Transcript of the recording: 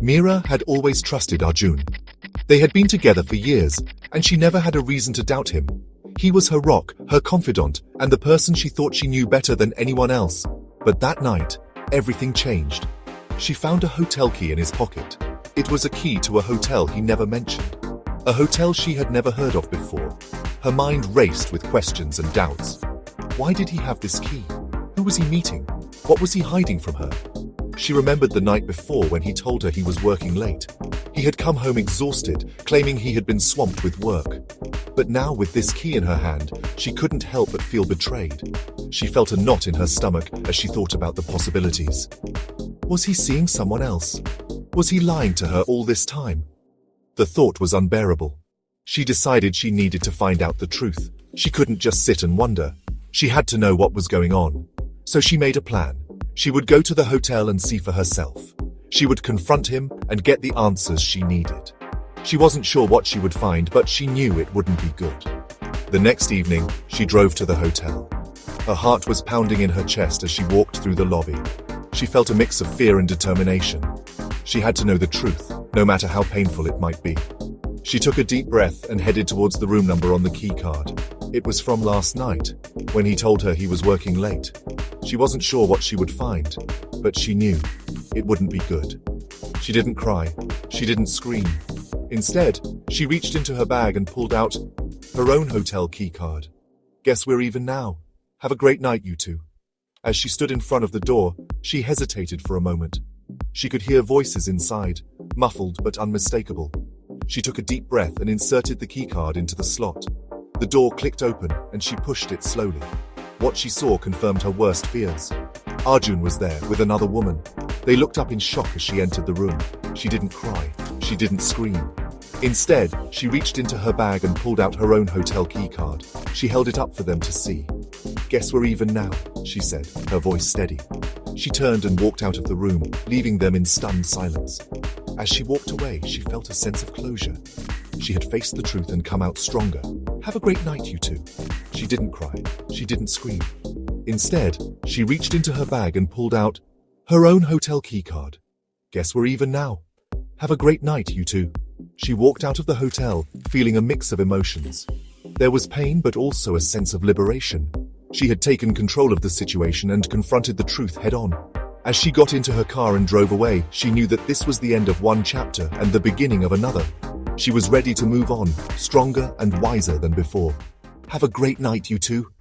Meera had always trusted Arjun. They had been together for years, and she never had a reason to doubt him. He was her rock, her confidant, and the person she thought she knew better than anyone else. But that night, everything changed. She found a hotel key in his pocket. It was a key to a hotel he never mentioned. A hotel she had never heard of before. Her mind raced with questions and doubts. Why did he have this key? Who was he meeting? What was he hiding from her? She remembered the night before when he told her he was working late. He had come home exhausted, claiming he had been swamped with work. But now with this key in her hand, she couldn't help but feel betrayed. She felt a knot in her stomach as she thought about the possibilities. Was he seeing someone else? Was he lying to her all this time? The thought was unbearable. She decided she needed to find out the truth. She couldn't just sit and wonder. She had to know what was going on. So she made a plan. She would go to the hotel and see for herself. She would confront him and get the answers she needed. She wasn't sure what she would find, but she knew it wouldn't be good. The next evening, she drove to the hotel. Her heart was pounding in her chest as she walked through the lobby. She felt a mix of fear and determination. She had to know the truth, no matter how painful it might be. She took a deep breath and headed towards the room number on the key card. It was from last night, when he told her he was working late. She wasn't sure what she would find, but she knew it wouldn't be good. She didn't cry. She didn't scream. Instead, she reached into her bag and pulled out her own hotel key card. Guess we're even now. Have a great night, you two. As she stood in front of the door, she hesitated for a moment. She could hear voices inside, muffled but unmistakable. She took a deep breath and inserted the keycard into the slot. The door clicked open and she pushed it slowly. What she saw confirmed her worst fears. Arjun was there with another woman. They looked up in shock as she entered the room. She didn't cry. She didn't scream. Instead, she reached into her bag and pulled out her own hotel keycard. She held it up for them to see. Guess we're even now, she said, her voice steady. She turned and walked out of the room, leaving them in stunned silence. As she walked away, she felt a sense of closure. She had faced the truth and come out stronger. Have a great night, you two. She didn't cry. She didn't scream. Instead, she reached into her bag and pulled out her own hotel keycard. Guess we're even now. Have a great night, you two. She walked out of the hotel, feeling a mix of emotions. There was pain but also a sense of liberation. She had taken control of the situation and confronted the truth head-on. As she got into her car and drove away, she knew that this was the end of one chapter and the beginning of another. She was ready to move on, stronger and wiser than before. Have a great night, you two.